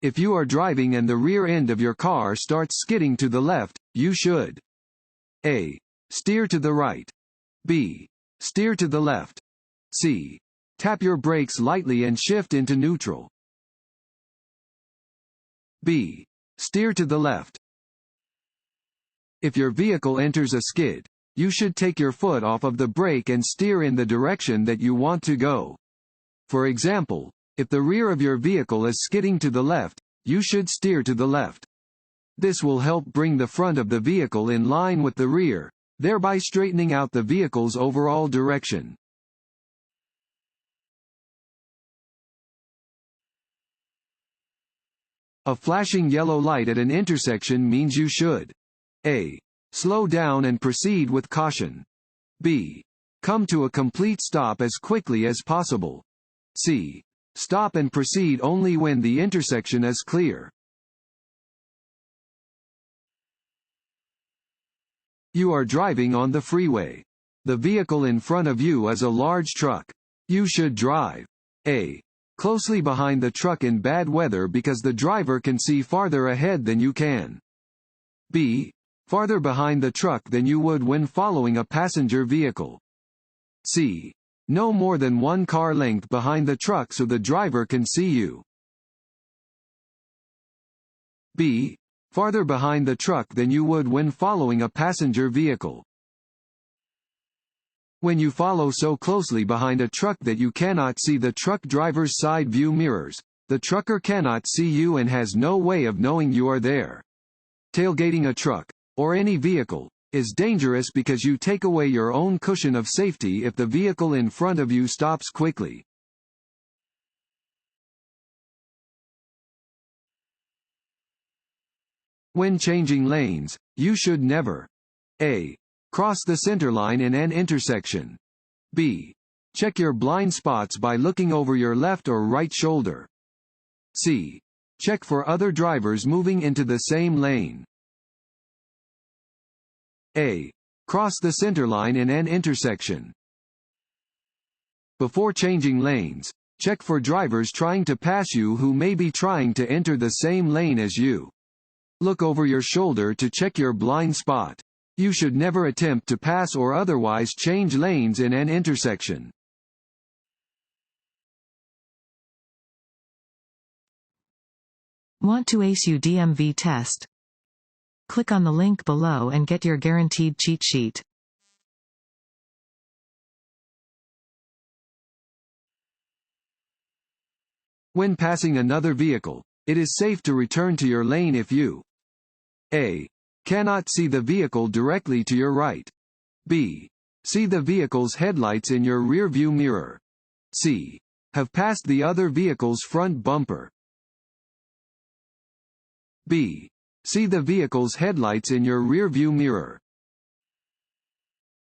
If you are driving and the rear end of your car starts skidding to the left, you should A. Steer to the right. B. Steer to the left. C. Tap your brakes lightly and shift into neutral. B. Steer to the left. If your vehicle enters a skid, you should take your foot off of the brake and steer in the direction that you want to go. For example, if the rear of your vehicle is skidding to the left, you should steer to the left. This will help bring the front of the vehicle in line with the rear, thereby straightening out the vehicle's overall direction. A flashing yellow light at an intersection means you should A. Slow down and proceed with caution. B. Come to a complete stop as quickly as possible. C. Stop and proceed only when the intersection is clear. You are driving on the freeway. The vehicle in front of you is a large truck. You should drive A. Closely behind the truck in bad weather because the driver can see farther ahead than you can. B. Farther behind the truck than you would when following a passenger vehicle. C. No more than one car length behind the truck so the driver can see you. B. Farther behind the truck than you would when following a passenger vehicle. When you follow so closely behind a truck that you cannot see the truck driver's side view mirrors, the trucker cannot see you and has no way of knowing you are there. Tailgating a truck, or any vehicle, is dangerous because you take away your own cushion of safety if the vehicle in front of you stops quickly. When changing lanes, you should never A. Cross the center line in an intersection. B. Check your blind spots by looking over your left or right shoulder. C. Check for other drivers moving into the same lane. A. Cross the center line in an intersection. Before changing lanes, check for drivers trying to pass you who may be trying to enter the same lane as you. Look over your shoulder to check your blind spot. You should never attempt to pass or otherwise change lanes in an intersection. Want to ace your DMV test? Click on the link below and get your guaranteed cheat sheet. When passing another vehicle, it is safe to return to your lane if you A. Cannot see the vehicle directly to your right. B. See the vehicle's headlights in your rear view mirror. C. Have passed the other vehicle's front bumper. B. See the vehicle's headlights in your rear view mirror.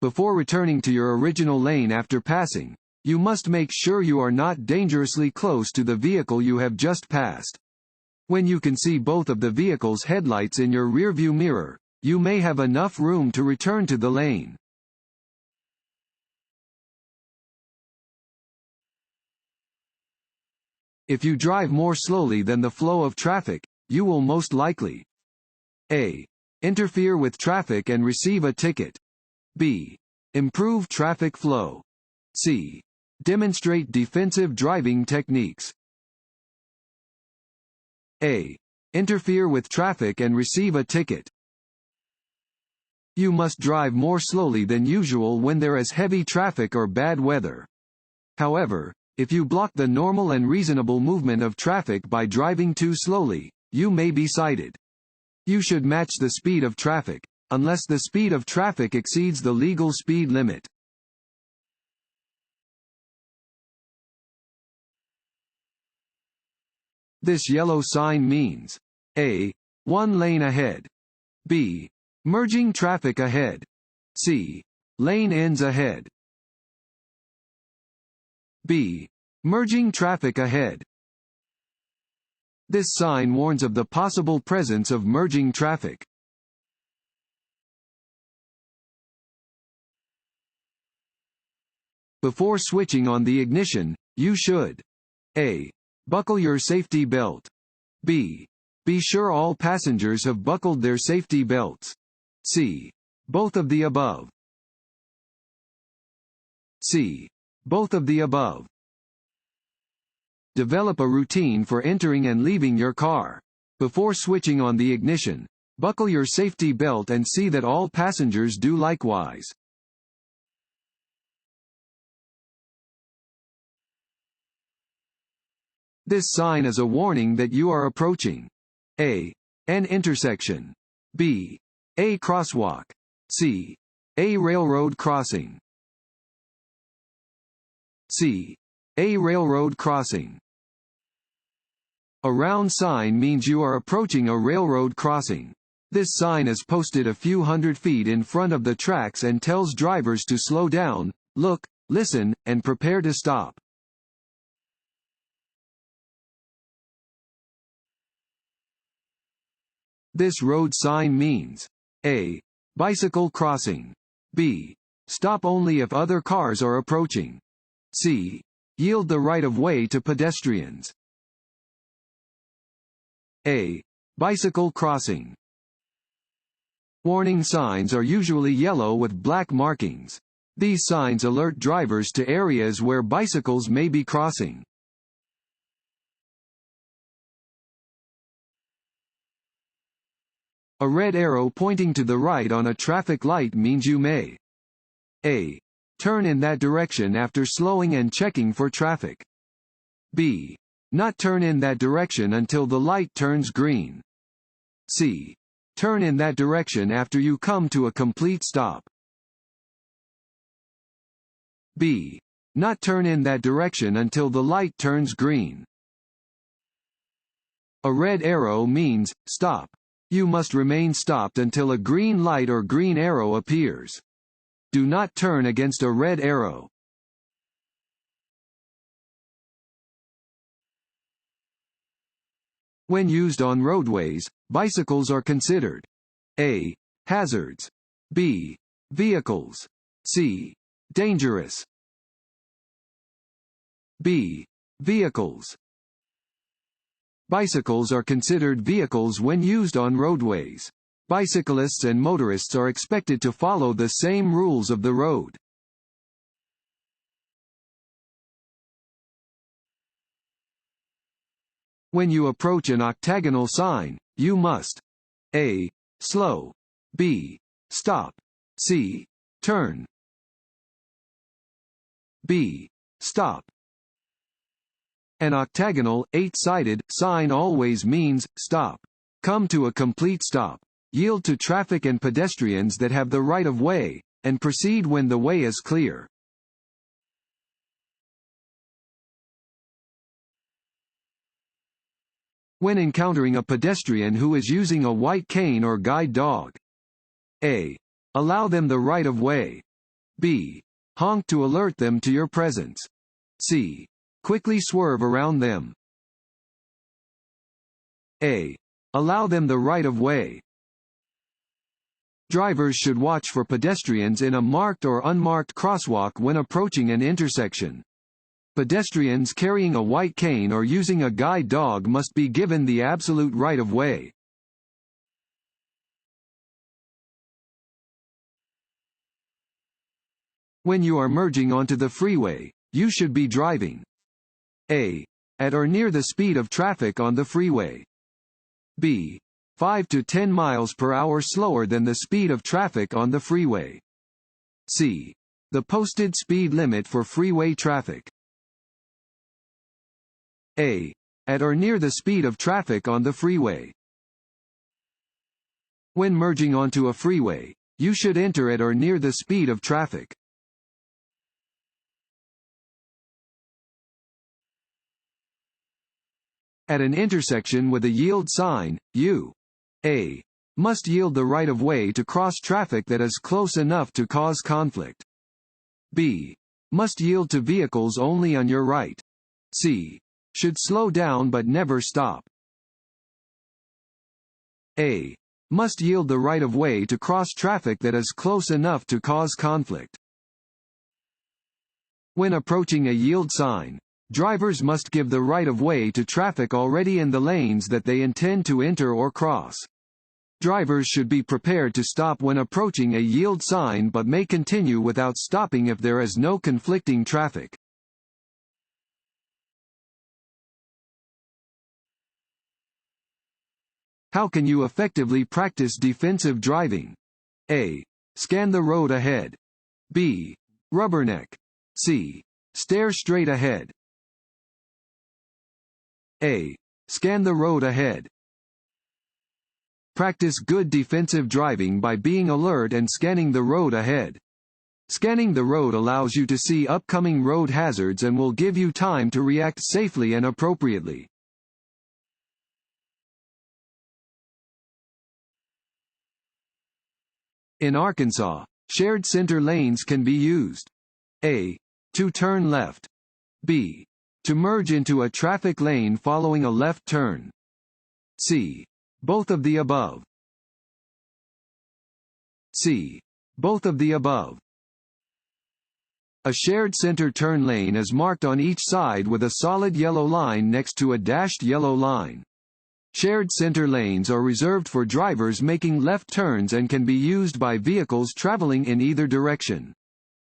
Before returning to your original lane after passing, you must make sure you are not dangerously close to the vehicle you have just passed. When you can see both of the vehicle's headlights in your rearview mirror, you may have enough room to return to the lane. If you drive more slowly than the flow of traffic, you will most likely A. Interfere with traffic and receive a ticket. B. Improve traffic flow. C. Demonstrate defensive driving techniques. A. Interfere with traffic and receive a ticket. You must drive more slowly than usual when there is heavy traffic or bad weather. However, if you block the normal and reasonable movement of traffic by driving too slowly, you may be cited. You should match the speed of traffic, unless the speed of traffic exceeds the legal speed limit. This yellow sign means A. One lane ahead. B. Merging traffic ahead. C. Lane ends ahead. B. Merging traffic ahead. This sign warns of the possible presence of merging traffic. Before switching on the ignition, you should A. Buckle your safety belt. B. Be sure all passengers have buckled their safety belts. C. Both of the above. C. Both of the above. Develop a routine for entering and leaving your car. Before switching on the ignition, buckle your safety belt and see that all passengers do likewise. This sign is a warning that you are approaching A. An intersection. B. A crosswalk. C. A railroad crossing. C. A railroad crossing. A round sign means you are approaching a railroad crossing. This sign is posted a few hundred feet in front of the tracks and tells drivers to slow down, look, listen, and prepare to stop. This road sign means A. Bicycle crossing. B. Stop only if other cars are approaching. C. Yield the right of way to pedestrians. A. Bicycle crossing. Warning signs are usually yellow with black markings. These signs alert drivers to areas where bicycles may be crossing. A red arrow pointing to the right on a traffic light means you may A. Turn in that direction after slowing and checking for traffic. B. Not turn in that direction until the light turns green. C. Turn in that direction after you come to a complete stop. B. Not turn in that direction until the light turns green. A red arrow means, stop. You must remain stopped until a green light or green arrow appears. Do not turn against a red arrow. When used on roadways, bicycles are considered A. Hazards. B. Vehicles. C. Dangerous. B. Vehicles. Bicycles are considered vehicles when used on roadways. Bicyclists and motorists are expected to follow the same rules of the road. When you approach an octagonal sign, you must A. Slow. B. Stop. C. Turn. B. Stop. An octagonal, 8-sided, sign always means, stop. Come to a complete stop. Yield to traffic and pedestrians that have the right of way, and proceed when the way is clear. When encountering a pedestrian who is using a white cane or guide dog. A. Allow them the right of way. B. Honk to alert them to your presence. C. Quickly swerve around them. A. Allow them the right of way. Drivers should watch for pedestrians in a marked or unmarked crosswalk when approaching an intersection. Pedestrians carrying a white cane or using a guide dog must be given the absolute right of way. When you are merging onto the freeway, you should be driving A. At or near the speed of traffic on the freeway. B. 5 to 10 miles per hour slower than the speed of traffic on the freeway. C. The posted speed limit for freeway traffic. A. At or near the speed of traffic on the freeway. When merging onto a freeway, you should enter at or near the speed of traffic. At an intersection with a yield sign, you A. Must yield the right of way to cross traffic that is close enough to cause conflict. B. Must yield to vehicles only on your right. C. Should slow down but never stop. A. Must yield the right of way to cross traffic that is close enough to cause conflict. When approaching a yield sign, Drivers must give the right-of-way to traffic already in the lanes that they intend to enter or cross. Drivers should be prepared to stop when approaching a yield sign but may continue without stopping if there is no conflicting traffic. How can you effectively practice defensive driving? A. Scan the road ahead. B. Rubberneck. C. Stare straight ahead. A. Scan the road ahead. Practice good defensive driving by being alert and scanning the road ahead. Scanning the road allows you to see upcoming road hazards and will give you time to react safely and appropriately. In Arkansas, shared center lanes can be used. A. To turn left. B. To merge into a traffic lane following a left turn. C. Both of the above. C. Both of the above. A shared center turn lane is marked on each side with a solid yellow line next to a dashed yellow line. Shared center lanes are reserved for drivers making left turns and can be used by vehicles traveling in either direction.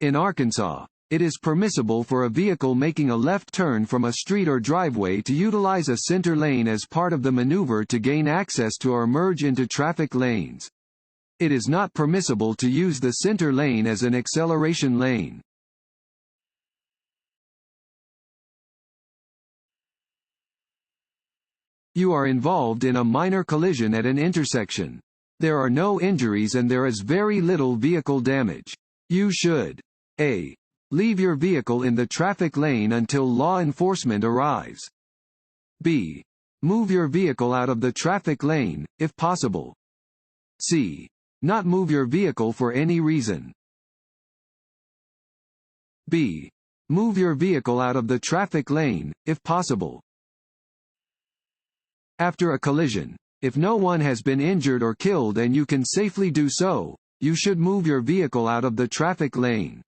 In Arkansas, it is permissible for a vehicle making a left turn from a street or driveway to utilize a center lane as part of the maneuver to gain access to or merge into traffic lanes. It is not permissible to use the center lane as an acceleration lane. You are involved in a minor collision at an intersection. There are no injuries and there is very little vehicle damage. You should A. Leave your vehicle in the traffic lane until law enforcement arrives. B. Move your vehicle out of the traffic lane, if possible. C. Not move your vehicle for any reason. B. Move your vehicle out of the traffic lane, if possible. After a collision, if no one has been injured or killed and you can safely do so, you should move your vehicle out of the traffic lane.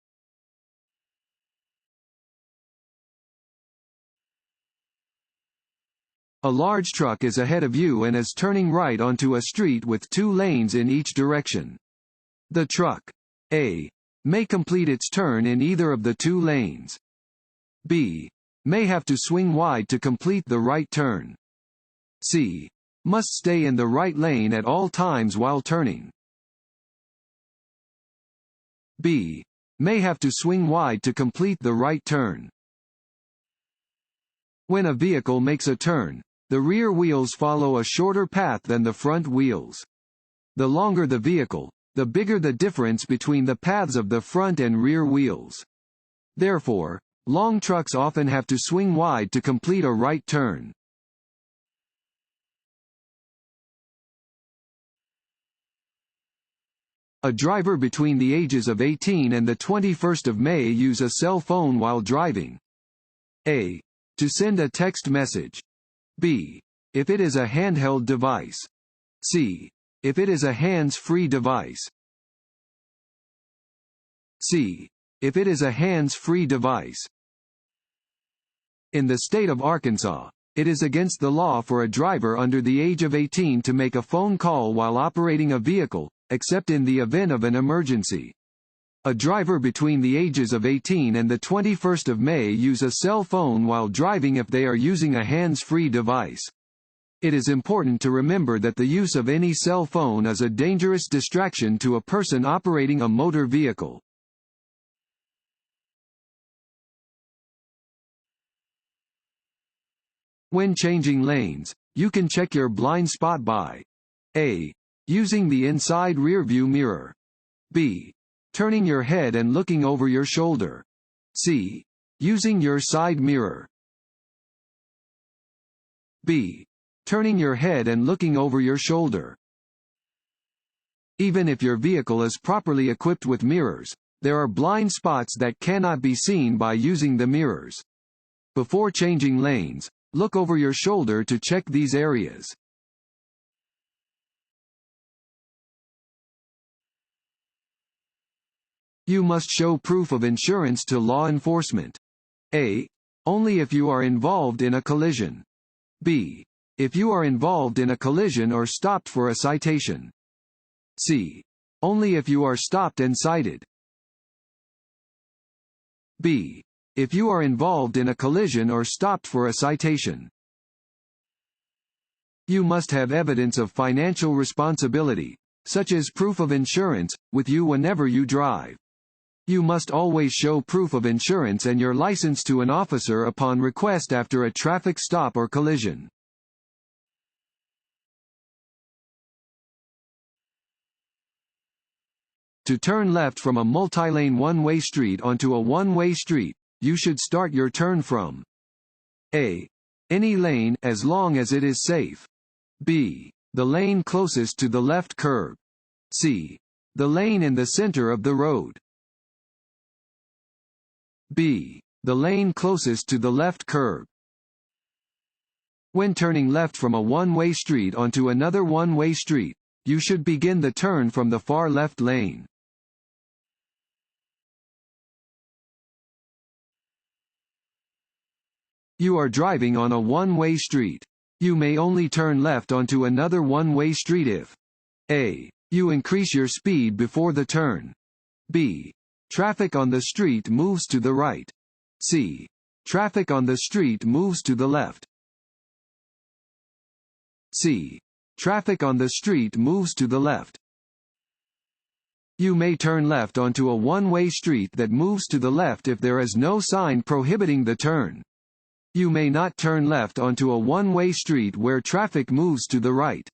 A large truck is ahead of you and is turning right onto a street with 2 lanes in each direction. The truck A. may complete its turn in either of the 2 lanes. B. may have to swing wide to complete the right turn. C. must stay in the right lane at all times while turning. B. may have to swing wide to complete the right turn. When a vehicle makes a turn, the rear wheels follow a shorter path than the front wheels. The longer the vehicle, the bigger the difference between the paths of the front and rear wheels. Therefore, long trucks often have to swing wide to complete a right turn. A driver between the ages of 18 and the 21st of May use a cell phone while driving. A. To send a text message. B. If it is a handheld device. C. If it is a hands-free device. C. If it is a hands-free device. In the state of Arkansas, it is against the law for a driver under the age of 18 to make a phone call while operating a vehicle, except in the event of an emergency. A driver between the ages of 18 and the 21st of May use a cell phone while driving if they are using a hands-free device. It is important to remember that the use of any cell phone is a dangerous distraction to a person operating a motor vehicle. When changing lanes, you can check your blind spot by A. using the inside rearview mirror. B. turning your head and looking over your shoulder. C. using your side mirror. B. turning your head and looking over your shoulder. Even if your vehicle is properly equipped with mirrors, there are blind spots that cannot be seen by using the mirrors. Before changing lanes, look over your shoulder to check these areas. You must show proof of insurance to law enforcement. A. Only if you are involved in a collision. B. If you are involved in a collision or stopped for a citation. C. Only if you are stopped and cited. B. If you are involved in a collision or stopped for a citation. You must have evidence of financial responsibility, such as proof of insurance, with you whenever you drive. You must always show proof of insurance and your license to an officer upon request after a traffic stop or collision. To turn left from a multi-lane one-way street onto a one-way street, you should start your turn from A. Any lane, as long as it is safe. B. The lane closest to the left curb. C. The lane in the center of the road. B. The lane closest to the left curb. When turning left from a one-way street onto another one-way street, you should begin the turn from the far left lane. You are driving on a one-way street. You may only turn left onto another one-way street if A. You increase your speed before the turn. B. Traffic on the street moves to the right. C. Traffic on the street moves to the left. C. Traffic on the street moves to the left. You may turn left onto a one-way street that moves to the left if there is no sign prohibiting the turn. You may not turn left onto a one-way street where traffic moves to the right.